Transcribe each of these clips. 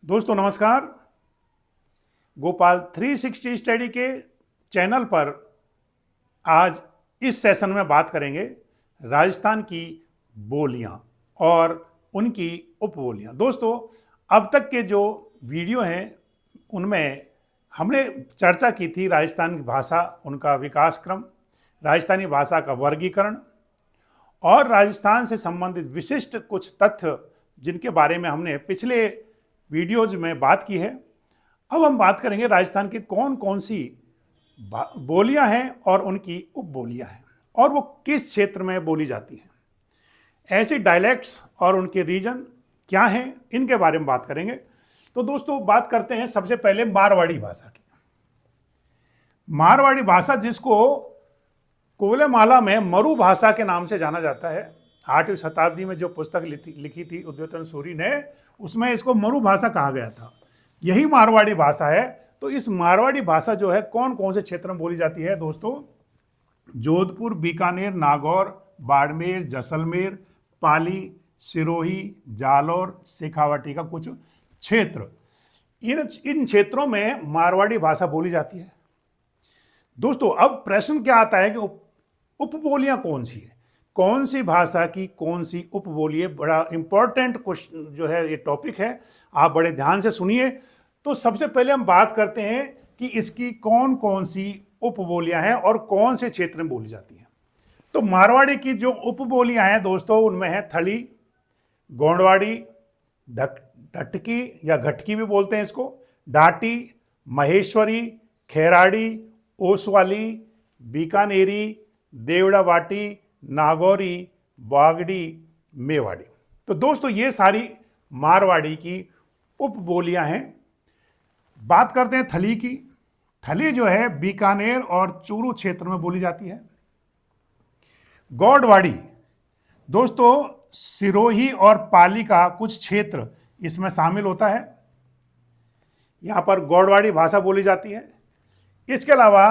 दोस्तों नमस्कार। गोपाल 360 स्टडी के चैनल पर आज इस सेशन में बात करेंगे राजस्थान की बोलियां और उनकी उपबोलियां। दोस्तों अब तक के जो वीडियो हैं उनमें हमने चर्चा की थी राजस्थान की भाषा, उनका विकास क्रम, राजस्थानी भाषा का वर्गीकरण और राजस्थान से संबंधित विशिष्ट कुछ तथ्य जिनके बारे में हमने पिछले वीडियोज में बात की है। अब हम बात करेंगे राजस्थान की कौन कौन सी बोलियां हैं और उनकी उपबोलियां हैं और वो किस क्षेत्र में बोली जाती हैं। ऐसे डायलेक्ट्स और उनके रीजन क्या हैं, इनके बारे में बात करेंगे। तो दोस्तों बात करते हैं सबसे पहले मारवाड़ी भाषा की। मारवाड़ी भाषा जिसको कोलेमाला में मरु भाषा के नाम से जाना जाता है, 8वीं शताब्दी में जो पुस्तक लिखी थी उद्योतन सूरी ने, उसमें इसको मरु भाषा कहा गया था। यही मारवाड़ी भाषा है। तो इस मारवाड़ी भाषा जो है कौन कौन से क्षेत्र में बोली जाती है दोस्तों? जोधपुर, बीकानेर, नागौर, बाड़मेर, जैसलमेर, पाली, सिरोही, जालौर, शेखावाटी का कुछ क्षेत्र, इन क्षेत्रों में मारवाड़ी भाषा बोली जाती है। दोस्तों अब प्रश्न क्या आता है कि उपबोलियां कौन सी है, कौन सी भाषा की कौन सी उपबोली है। बड़ा इंपॉर्टेंट क्वेश्चन जो है, ये टॉपिक है, आप बड़े ध्यान से सुनिए। तो सबसे पहले हम बात करते हैं कि इसकी कौन कौन सी उपबोलियां हैं और कौन से क्षेत्र में बोली जाती हैं। तो मारवाड़ी की जो उपबोलियां हैं दोस्तों, उनमें है थली, गोंडवाड़ी, ढटकी या घटकी भी बोलते हैं इसको, डाटी, महेश्वरी, खेराड़ी, ओसवाली, बीकानेरी, देवड़ावाटी, नागौरी, बागड़ी, मेवाड़ी। तो दोस्तों ये सारी मारवाड़ी की उपबोलियां हैं। बात करते हैं थली की। थली जो है बीकानेर और चूरू क्षेत्र में बोली जाती है। गौड़वाड़ी दोस्तों सिरोही और पाली का कुछ क्षेत्र इसमें शामिल होता है, यहां पर गौड़वाड़ी भाषा बोली जाती है। इसके अलावा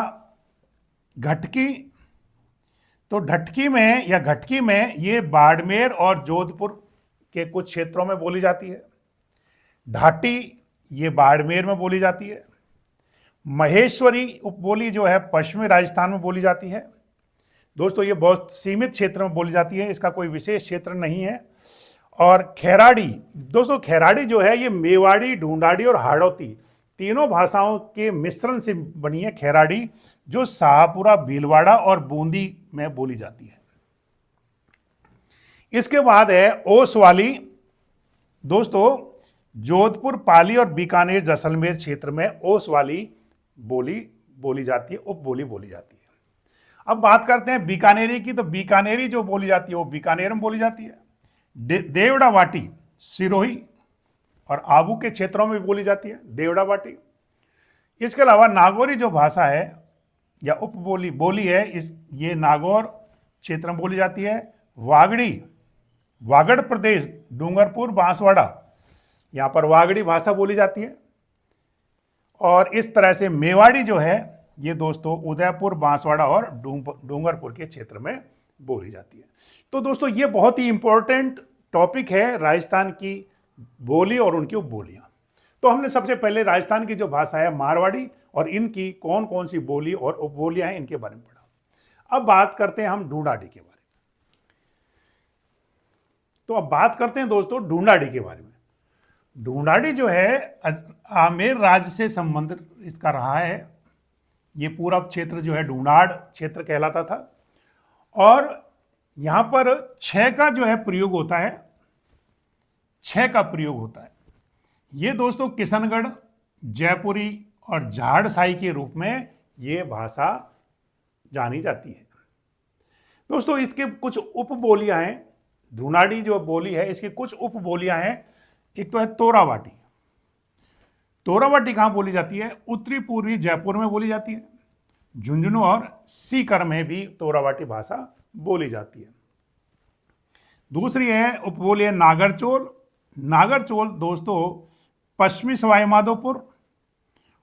घटकी, तो ढटकी में या घटकी में ये बाड़मेर और जोधपुर के कुछ क्षेत्रों में बोली जाती है। ढाटी ये बाड़मेर में बोली जाती है। महेश्वरी उपबोली जो है पश्चिमी राजस्थान में बोली जाती है। दोस्तों ये बहुत सीमित क्षेत्र में बोली जाती है, इसका कोई विशेष क्षेत्र नहीं है। और खेराड़ी, दोस्तों खेराड़ी जो है ये मेवाड़ी, ढूंढाड़ी और हाड़ौती तीनों भाषाओं के मिश्रण से बनी है खेराड़ी, जो शाहपुरा, भीलवाड़ा और बूंदी में बोली जाती है। इसके बाद है ओसवाली। दोस्तों जोधपुर, पाली और बीकानेर, जैसलमेर क्षेत्र में ओसवाली बोली जाती है, उपबोली बोली जाती है। अब बात करते हैं बीकानेरी की। तो बीकानेरी जो बोली जाती है वो बीकानेर में बोली जाती है। देवड़ावाटी सिरोही और आबू के क्षेत्रों में भी बोली जाती है देवड़ावाटी। इसके अलावा नागौरी जो भाषा है या बोली है, ये नागौर क्षेत्र में बोली जाती है। वागड़ प्रदेश, डूंगरपुर, बांसवाड़ा, यहाँ पर वागड़ी भाषा बोली जाती है। और इस तरह से मेवाड़ी जो है ये दोस्तों उदयपुर, बांसवाड़ा और डूंगरपुर के क्षेत्र में बोली जाती है। तो दोस्तों ये बहुत ही इंपॉर्टेंट टॉपिक है राजस्थान की बोली और उनकी उपबोलियां। तो हमने सबसे पहले राजस्थान की जो भाषा है मारवाड़ी और इनकी कौन कौन सी बोली और उपबोलियां हैं इनके बारे में पढ़ा। अब बात करते हैं हम ढूंढाड़ी के बारे में। तो अब बात करते हैं दोस्तों ढूंढाड़ी के बारे में। ढूंढाड़ी जो है आमेर राज्य से संबंधित इसका रहा है। ये पूरा क्षेत्र जो है ढूंढाड़ क्षेत्र कहलाता था। और यहां पर छह का जो है प्रयोग होता है, छह का प्रयोग होता है। ये दोस्तों किशनगढ़, जयपुरी और झाड़साई के रूप में ये भाषा जानी जाती है। दोस्तों इसके कुछ उपबोलियां हैं। ढूंढाड़ी जो बोली है इसकी कुछ उपबोलियां हैं। एक तो है तोरावाटी। तोरावाटी कहां बोली जाती है? उत्तरी पूर्वी जयपुर में बोली जाती है। झुंझुनू और सीकर में भी तोरावाटी भाषा बोली जाती है। दूसरी है उपबोली है नागरचोल। नागरचोल दोस्तों पश्चिमी सवाई माधोपुर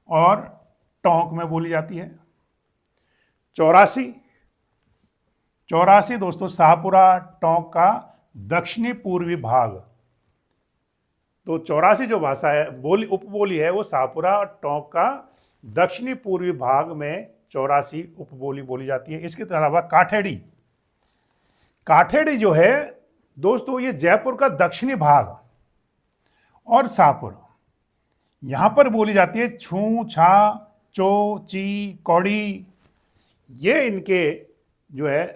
और टोंक में बोली जाती है। चौरासी दोस्तों शाहपुरा, टोंक का दक्षिणी पूर्वी भाग। तो 84 जो भाषा है बोली उपबोली है वो शाहपुरा और टोंक का दक्षिणी पूर्वी भाग में 84 उपबोली बोली जाती है। इसके अलावा काठेड़ी, काठेड़ी जो है दोस्तों ये जयपुर का दक्षिणी भाग और शाहपुर, यहां पर बोली जाती है। छू, छा, चो, ची, कौड़ी, ये इनके जो है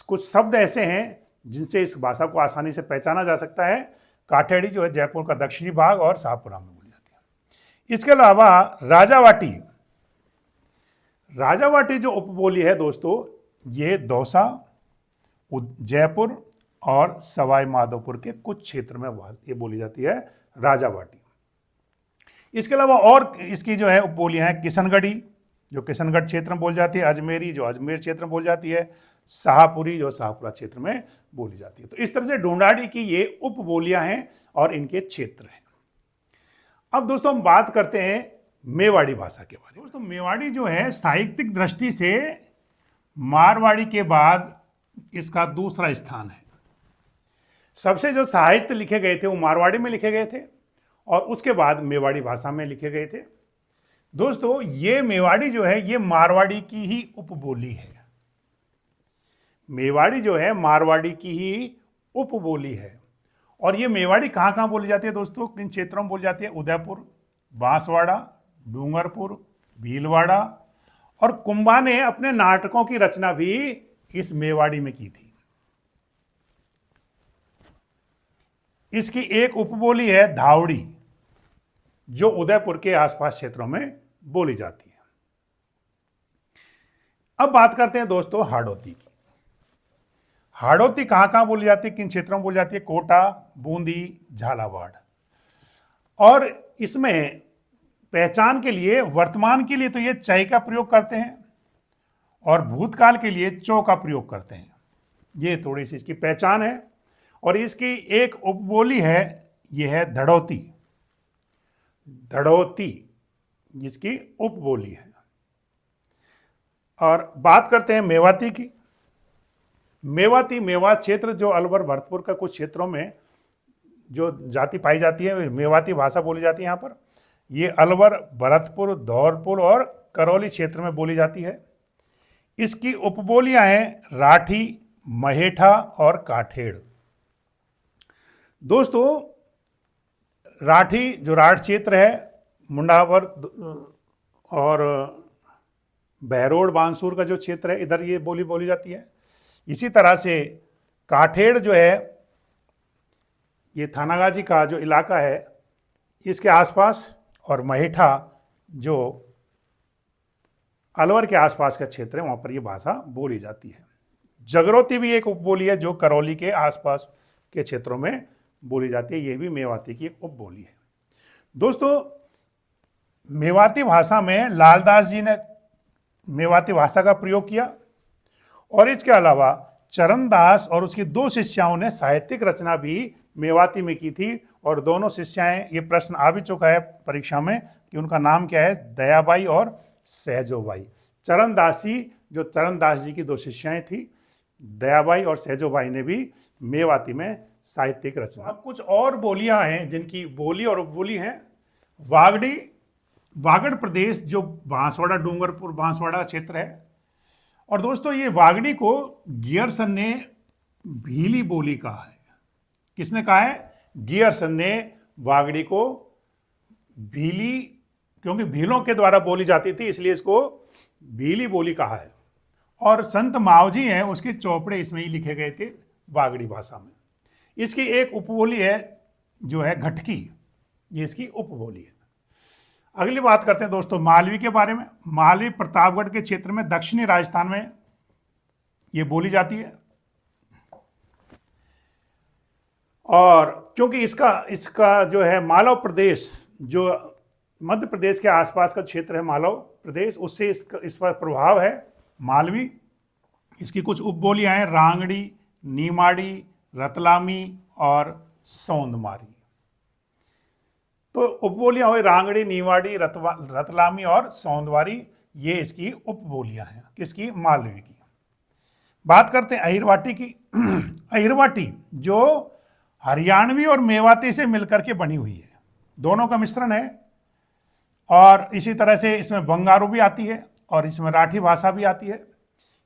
कुछ शब्द ऐसे हैं जिनसे इस भाषा को आसानी से पहचाना जा सकता है। काठेड़ी जो है जयपुर का दक्षिणी भाग और शाहपुरा में बोली जाती है। इसके अलावा राजावाटी, राजावाटी जो उपबोली है दोस्तों ये दौसा, जयपुर और सवाई माधोपुर के कुछ क्षेत्र में ये बोली जाती है राजावाटी। इसके अलावा और इसकी जो है उपबोलियां हैं किशनगढ़ी जो किशनगढ़ क्षेत्र में बोली जाती है, अजमेरी जो अजमेर क्षेत्र में बोली जाती है, शाहपुरी जो शाहपुरा क्षेत्र में बोली जाती है। तो इस तरह से ढूंढाड़ी की ये उपबोलियां हैं और इनके क्षेत्र हैं। अब दोस्तों हम बात करते हैं मेवाड़ी भाषा के बारे में। दोस्तों मेवाड़ी जो है साहित्यिक दृष्टि से मारवाड़ी के बाद इसका दूसरा स्थान है। सबसे जो साहित्य लिखे गए थे वो मारवाड़ी में लिखे गए थे और उसके बाद मेवाड़ी भाषा में लिखे गए थे। दोस्तों ये मेवाड़ी जो है ये मारवाड़ी की ही उपबोली है। मेवाड़ी जो है मारवाड़ी की ही उपबोली है। और ये मेवाड़ी कहाँ कहाँ बोली जाती है दोस्तों, किन क्षेत्रों में बोली जाती है? उदयपुर, बांसवाड़ा, डूंगरपुर, भीलवाड़ा और कुंभा ने अपने नाटकों की रचना भी इस मेवाड़ी में की थी। इसकी एक उपबोली है धावड़ी जो उदयपुर के आसपास क्षेत्रों में बोली जाती है। अब बात करते हैं दोस्तों हाड़ौती की। हाड़ौती कहां कहां बोली जाती है, किन क्षेत्रों में बोली जाती है? कोटा, बूंदी, झालावाड़। और इसमें पहचान के लिए वर्तमान के लिए तो ये चय का प्रयोग करते हैं और भूतकाल के लिए चौ का प्रयोग करते हैं। ये थोड़ी सी इसकी पहचान है। और इसकी एक उपबोली है, यह है धड़ौती। धड़ौती जिसकी उपबोली है। और बात करते हैं मेवाती की। मेवाती, मेवात क्षेत्र जो अलवर भरतपुर का कुछ क्षेत्रों में जो जाति पाई जाती है मेवाती भाषा बोली जाती है। यहाँ पर ये अलवर, भरतपुर, धौलपुर और करौली क्षेत्र में बोली जाती है। इसकी उपबोलियां हैं राठी, महेठा और काठेड़। दोस्तों राठी जो राठ क्षेत्र है, मुंडावर और बहरोड, बांसूर का जो क्षेत्र है इधर ये बोली बोली जाती है। इसी तरह से काठेड़ जो है ये थानागाजी का जो इलाका है इसके आसपास, और महेठा जो अलवर के आसपास का क्षेत्र है वहाँ पर ये भाषा बोली जाती है। जगरौती भी एक उपबोली है जो करौली के आसपास के क्षेत्रों में बोली जाती है। ये भी मेवाती की एक उपबोली है। दोस्तों मेवाती भाषा में लालदास जी ने मेवाती भाषा का प्रयोग किया और इसके अलावा चरणदास और उसकी दो शिष्याओं ने साहित्यिक रचना भी मेवाती में की थी। और दोनों शिष्याएं, ये प्रश्न आ भी चुका है परीक्षा में कि उनका नाम क्या है, दयाबाई और सहजोबाई। चरणदासी जो चरणदास जी की दो शिष्याएं थी, दयाबाई और सहजोबाई ने भी मेवाती में साहित्यिक रचना। अब कुछ और बोलियां हैं जिनकी बोली और उपबोली हैं। वागड़ी, वागड़ प्रदेश जो बांसवाड़ा, डूंगरपुर, बांसवाड़ा क्षेत्र है। और दोस्तों ये वागड़ी को गियरसन ने भीली बोली कहा है। किसने कहा है? गियरसन ने वागड़ी को भीली, क्योंकि भीलों के द्वारा बोली जाती थी इसलिए इसको भीली बोली कहा है। और संत मावजी हैं उसके चौपड़े इसमें ही लिखे गए थे वागड़ी भाषा में। इसकी एक उपबोली है जो है घटकी, ये इसकी उपबोली है। अगली बात करते हैं दोस्तों मालवी के बारे में। मालवी प्रतापगढ़ के क्षेत्र में दक्षिणी राजस्थान में ये बोली जाती है। और क्योंकि इसका जो है मालव प्रदेश, जो मध्य प्रदेश के आसपास का क्षेत्र है मालव प्रदेश, उससे इस पर प्रभाव है मालवी। इसकी कुछ उपबोलियां हैं रांगड़ी, नीमाड़ी, रतलामी और सौंदमारी। तो उपबोलियां हुई रांगड़ी, नीवाड़ी, रतलामी और सौंदवारी, ये इसकी उपबोलियां हैं। किसकी? मालवी की। बात करते हैं अहिरवाटी की। अहिरवाटी जो हरियाणवी और मेवाती से मिलकर के बनी हुई है, दोनों का मिश्रण है। और इसी तरह से इसमें बंगारू भी आती है और इसमें राठी भाषा भी आती है।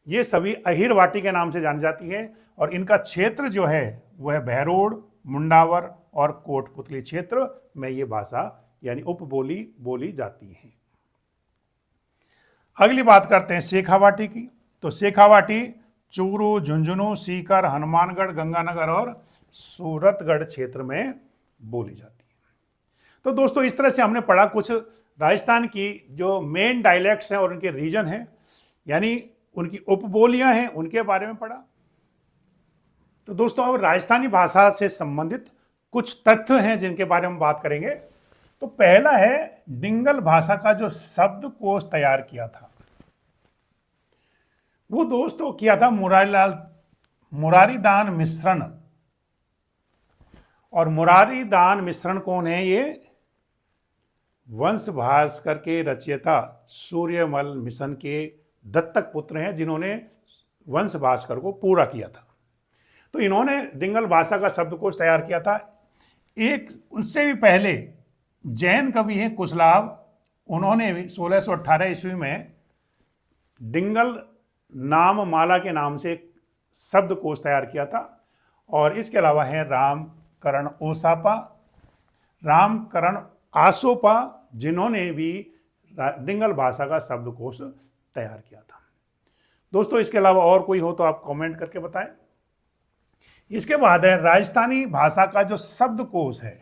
ये सभी अहिरवाटी के नाम से जानी जाती है और इनका क्षेत्र जो है वह बहरोड, मुंडावर और कोटपुतली क्षेत्र में ये भाषा यानी उपबोली बोली जाती है। अगली बात करते हैं शेखावाटी की। तो शेखावाटी चूरू, झुंझुनू, सीकर, हनुमानगढ़, गंगानगर और सूरतगढ़ क्षेत्र में बोली जाती है। तो दोस्तों इस तरह से हमने पढ़ा कुछ राजस्थान की जो मेन डायलेक्ट्स हैं और उनके रीजन हैं, यानी उनकी उपबोलियां हैं, उनके बारे में पढ़ा। तो दोस्तों अब राजस्थानी भाषा से संबंधित कुछ तथ्य हैं जिनके बारे में बात करेंगे। तो पहला है डिंगल भाषा का जो शब्दकोश तैयार किया था, वो दोस्तों किया था मुरारीदान मिश्रण। और मुरारीदान मिश्रण कौन है? ये वंश भास्कर के रचयिता सूर्यमल मिशन के दत्तक पुत्र हैं, जिन्होंने वंश भास्कर को पूरा किया था। तो इन्होंने डिंगल भाषा का शब्दकोश तैयार किया था। एक उससे भी पहले जैन कवि हैं कुशलाभ, उन्होंने भी 1618 ईस्वी में डिंगल नाम माला के नाम से एक शब्दकोश तैयार किया था। और इसके अलावा है रामकरण आसोपा, जिन्होंने भी डिंगल भाषा का शब्दकोश तैयार किया था। दोस्तों इसके अलावा और कोई हो तो आप कमेंट करके बताएं। इसके बाद है राजस्थानी भाषा का जो शब्दकोश है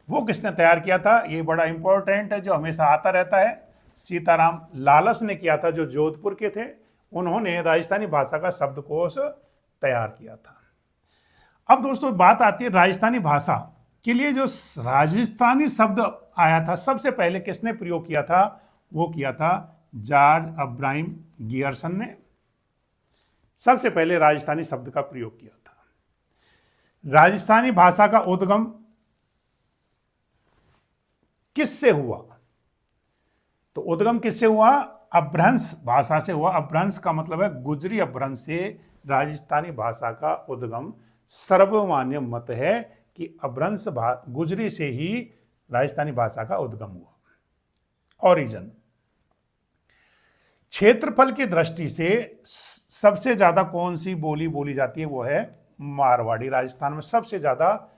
वो किसने तैयार किया था? ये बड़ा इंपॉर्टेंट है, जो हमेशा आता रहता है। सीताराम लालस ने किया था, जो जोधपुर के थे। उन्होंने राजस्थानी भाषा का शब्दकोश तैयार किया था। अब दोस्तों बात आती है राजस्थानी भाषा के लिए जो राजस्थानी शब्द आया था, सबसे पहले किसने प्रयोग किया था? वो किया था जॉर्ज अब्राहम गियर्सन ने सबसे पहले राजस्थानी शब्द का प्रयोग किया था। राजस्थानी भाषा का उद्गम किससे हुआ? तो उद्गम किससे हुआ? अपभ्रंश भाषा से हुआ। अपभ्रंश का मतलब है गुजरी अपभ्रंश से राजस्थानी भाषा का उद्गम सर्वमान्य मत है कि अपभ्रंश गुजरी से ही राजस्थानी भाषा का उद्गम हुआ। ओरिजिन क्षेत्रफल की दृष्टि से सबसे ज्यादा कौन सी बोली बोली जाती है? वो है मारवाड़ी। राजस्थान में सबसे ज्यादा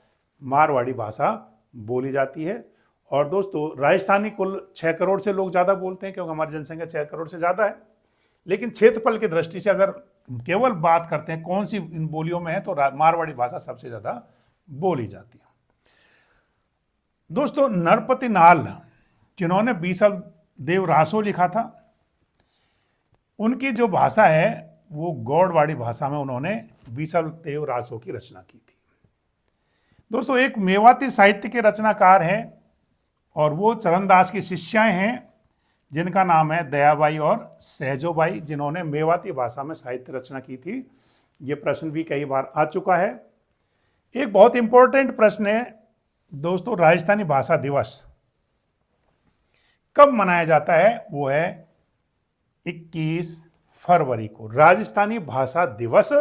मारवाड़ी भाषा बोली जाती है। और दोस्तों राजस्थानी कुल 6 करोड़ से लोग ज्यादा बोलते हैं, क्योंकि हमारी जनसंख्या 6 करोड़ से ज्यादा है। लेकिन क्षेत्रफल की दृष्टि से अगर केवल बात करते हैं कौन सी इन बोलियों में है, तो मारवाड़ी भाषा सबसे ज्यादा बोली जाती है। दोस्तों नरपति नाल, जिन्होंने बीसल देव रासो लिखा था, उनकी जो भाषा है वो गौड़वाड़ी भाषा में उन्होंने बीसल देव रासो की रचना की थी। दोस्तों एक मेवाती साहित्य के रचनाकार हैं और वो चरणदास की शिष्याएं हैं, जिनका नाम है दयाबाई और सहजोबाई, जिन्होंने मेवाती भाषा में साहित्य रचना की थी। ये प्रश्न भी कई बार आ चुका है। एक बहुत इंपॉर्टेंट प्रश्न है दोस्तों, राजस्थानी भाषा दिवस कब मनाया जाता है? वो है 21 फरवरी को। राजस्थानी भाषा दिवस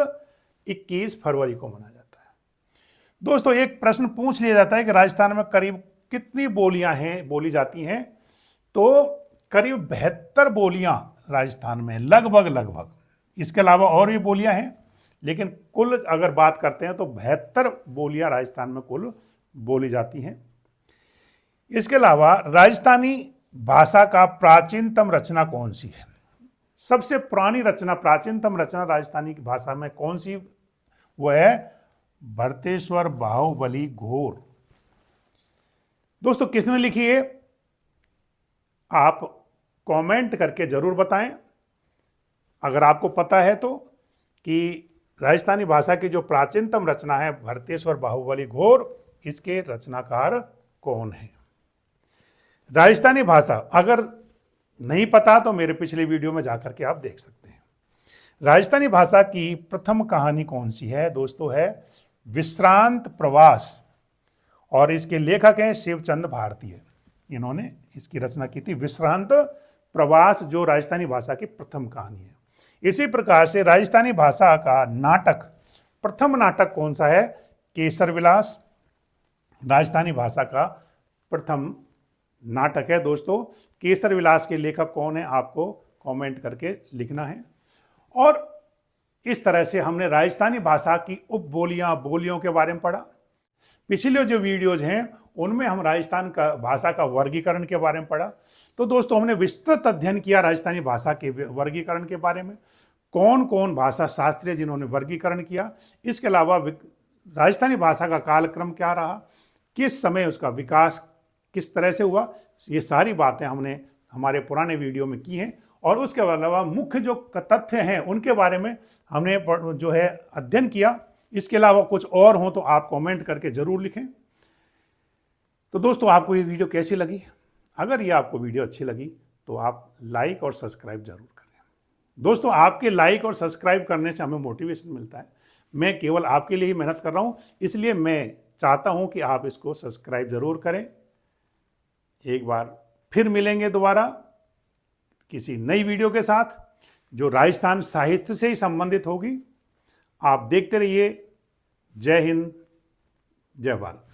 21 फरवरी को मनाया जाता है। दोस्तों एक प्रश्न पूछ लिया जाता है कि राजस्थान में करीब कितनी बोलियां हैं, बोली जाती हैं? तो करीब 72 बोलियां राजस्थान में, लगभग। इसके अलावा और भी बोलियां हैं, लेकिन कुल अगर बात करते हैं तो 72 बोलियां राजस्थान में कुल बोली जाती हैं। इसके अलावा राजस्थानी भाषा का प्राचीनतम रचना कौन सी है? सबसे पुरानी रचना, प्राचीनतम रचना राजस्थानी की भाषा में कौन सी? वो है भरतेश्वर बाहुबली घोर। दोस्तों किसने लिखी है? आप कमेंट करके जरूर बताएं अगर आपको पता है तो, कि राजस्थानी भाषा की जो प्राचीनतम रचना है भरतेश्वर बाहुबली घोर, इसके रचनाकार कौन है? राजस्थानी भाषा अगर नहीं पता तो मेरे पिछले वीडियो में जाकर के आप देख सकते हैं। राजस्थानी भाषा की प्रथम कहानी कौन सी है? दोस्तों है विश्रांत प्रवास, और इसके लेखक हैं शिवचंद भारतीय। इन्होंने इसकी रचना की थी। विश्रांत प्रवास जो राजस्थानी भाषा की प्रथम कहानी है। इसी प्रकार से राजस्थानी भाषा का नाटक, प्रथम नाटक कौन सा है? केसर विलास राजस्थानी भाषा का प्रथम नाटक है। दोस्तों, केसर विलास के लेखक कौन है आपको कमेंट करके लिखना है। और इस तरह से हमने राजस्थानी भाषा की उपबोलियां, बोलियों के बारे में पढ़ा। पिछले जो वीडियोज हैं उनमें हम राजस्थान का भाषा का वर्गीकरण के बारे में पढ़ा। तो दोस्तों, हमने विस्तृत अध्ययन किया राजस्थानी भाषा के वर्गीकरण के बारे में, कौन कौन भाषा शास्त्री है जिन्होंने वर्गीकरण किया। इसके अलावा राजस्थानी भाषा का कालक्रम क्या रहा, किस समय उसका विकास किस तरह से हुआ, ये सारी बातें हमने हमारे पुराने वीडियो में की हैं। और उसके अलावा मुख्य जो तथ्य हैं उनके बारे में हमने जो है अध्ययन किया। इसके अलावा कुछ और हो तो आप कमेंट करके ज़रूर लिखें। तो दोस्तों, आपको ये वीडियो कैसी लगी? अगर ये आपको वीडियो अच्छी लगी तो आप लाइक और सब्सक्राइब जरूर करें। दोस्तों, आपके लाइक और सब्सक्राइब करने से हमें मोटिवेशन मिलता है। मैं केवल आपके लिए ही मेहनत कर रहा हूँ, इसलिए मैं चाहता हूँ कि आप इसको सब्सक्राइब जरूर करें। एक बार फिर मिलेंगे दोबारा किसी नई वीडियो के साथ जो राजस्थान साहित्य से ही संबंधित होगी। आप देखते रहिए। जय हिंद, जय भारत।